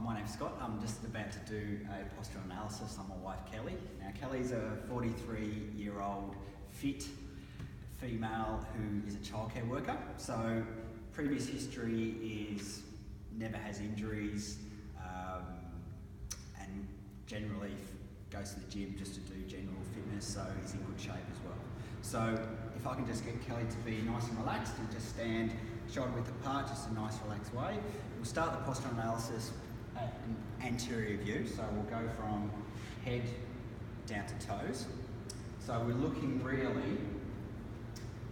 my name's Scott. I'm just about to do a postural analysis on my wife Kelly. Now Kelly's a 43-year-old fit female who is a childcare worker. So previous history is never has injuries and generally goes to the gym just to do general fitness, so is in good shape as well. So if I can just get Kelly to be nice and relaxed and just stand shoulder width apart, just a nice relaxed way. We'll start the postural analysis at an anterior view, so we'll go from head down to toes. So we're looking really,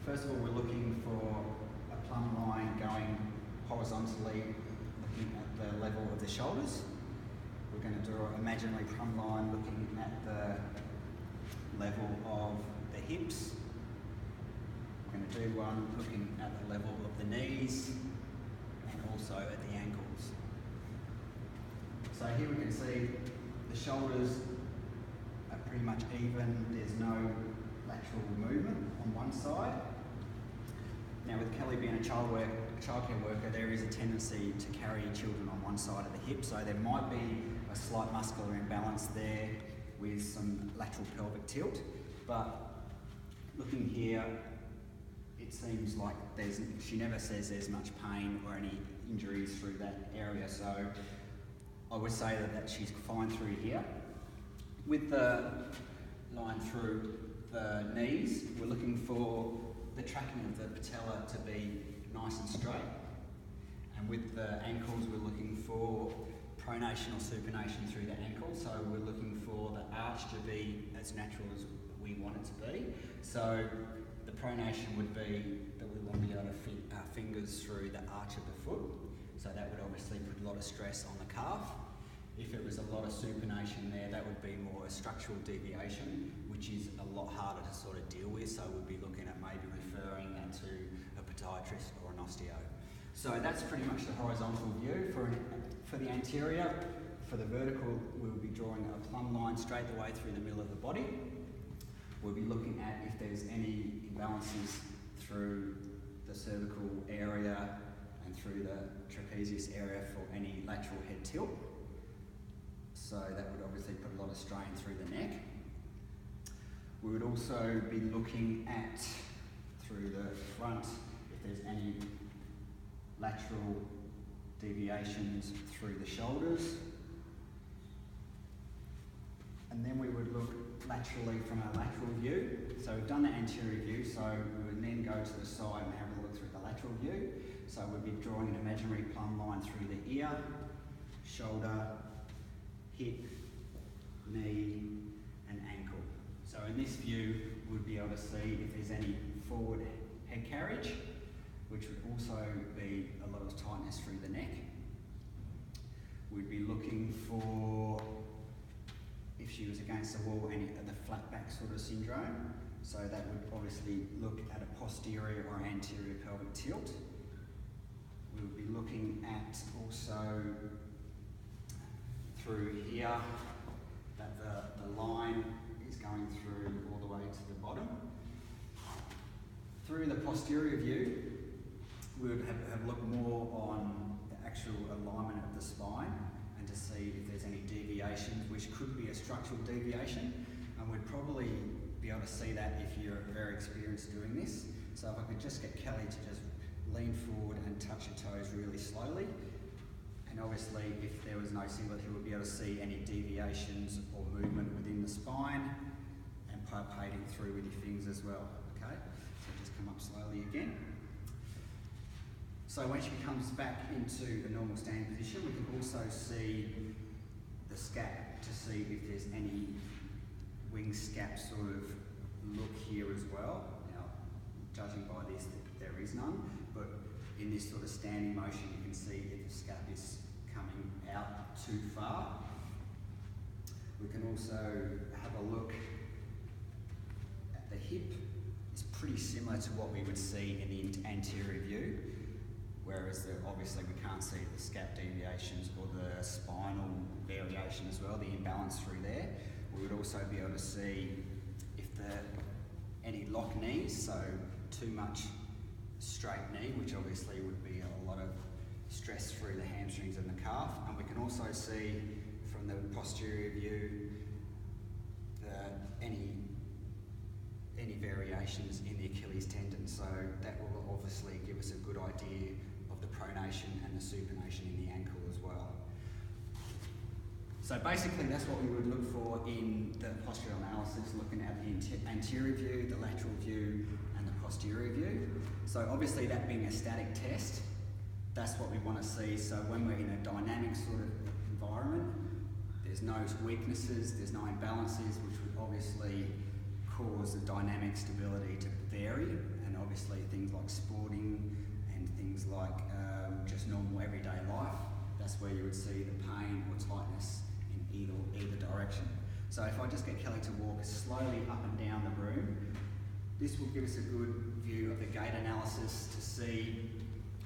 first of all we're looking for a plumb line going horizontally, looking at the level of the shoulders. We're going to draw an imaginary plumb line looking at the level of the hips. We're going to do one looking at the level of the knees and also at the ankles. So here we can see the shoulders are pretty much even, there's no lateral movement on one side. Now with Kelly being a childcare worker, there is a tendency to carry children on one side of the hip, so there might be a slight muscular imbalance there with some lateral pelvic tilt, but looking here, it seems like she never says there's much pain or any injuries through that area, so I would say that she's fine through here. With the line through the knees, we're looking for the tracking of the patella to be nice and straight, and with the ankles we're looking for pronation or supination through the ankle, so we're looking for the arch to be as natural as we want it to be. So the pronation would be that we want to be able to fit our fingers through the arch of the foot, so that would obviously put a lot of stress on the calf. If it was a lot of supination there, that would be more a structural deviation, which is a lot harder to sort of deal with, so we'd be looking at maybe referring that to a podiatrist or an osteo. So that's pretty much the horizontal view. For the anterior, for the vertical, we'll be drawing a plumb line straight the way through the middle of the body. We'll be looking at if there's any imbalances through the cervical area and through the trapezius area for any lateral head tilt. So that would obviously put a lot of strain through the neck. We would also be looking at, through the front, if there's any lateral deviations through the shoulders. And then we would look laterally from our lateral view. So we've done the anterior view, so we would then go to the side and have a look through the lateral view. So we'd be drawing an imaginary plumb line through the ear, shoulder, hip, knee and ankle. So in this view we'd be able to see if there's any forward head carriage, which would also be a lot of tightness through the neck. We'd be looking for, if she was against the wall, any of the flat back sort of syndrome. So that would obviously look at a posterior or anterior pelvic tilt. We would be looking at also through here that the line is going through all the way to the bottom. Through the posterior view, we would have a look more on the actual alignment of the spine and to see if there's any deviations, which could be a structural deviation, and we'd probably be able to see that if you're very experienced doing this. So if I could just get Kelly to just lean forward and touch her toes really slowly, and obviously if there was no singlet, you would be able to see any deviations or movement within the spine and palpating through with your fingers as well. Okay, so just come up slowly again. So when she comes back into a normal standing position, we can also see the scap to see if there's any wing scap sort of look here as well. Now, judging by this, there is none, but in this sort of standing motion, you can see if the scap is coming out too far. We can also have a look at the hip. It's pretty similar to what we would see in the anterior view, whereas obviously we can't see the scap deviations or the spinal variation as well, the imbalance through there. We would also be able to see if any lock knees, so too much straight knee, which obviously would be a lot of stress through the hamstrings and the calf. And we can also see from the posterior view any variations in the Achilles tendon. So that will obviously give us a good idea of the pronation and the supination in the ankle as well. So basically that's what we would look for in the postural analysis, looking at the anterior view, the lateral view and the posterior view. So obviously that being a static test, that's what we want to see. So when we're in a dynamic sort of environment, there's no weaknesses, there's no imbalances, which would obviously cause the dynamic stability to vary, and obviously things like sporting and things like just normal everyday life, that's where you would see the pain or tightness in either direction. So if I just get Kelly to walk slowly up and down the room, this will give us a good view of the gait analysis to see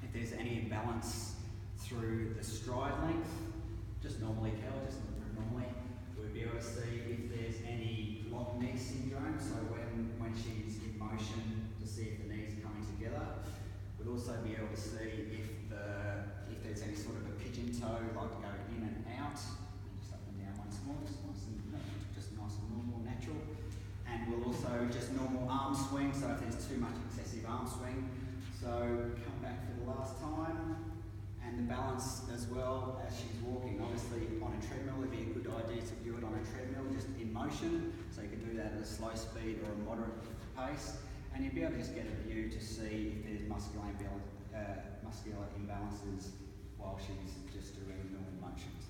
if there's any imbalance through the stride length. Just normally, Kelly, just normally, we'll be able to see if there's any locked knee syndrome, so when she's in motion, to see if the knees are coming together. We'll also be able to see if there's any sort of a pigeon toe, like go in and out, and just up and down once more, just nice and normal, natural. And we'll also just normal arm swing, so if there's too much excessive arm swing. So come back for the last time, and the balance as well as she's walking. Obviously on a treadmill, it'd be a good idea to view it on a treadmill, just in motion, so you can do that at a slow speed or a moderate pace, and you'll be able to just get a view to see if there's muscular imbalances while she's just doing normal motions.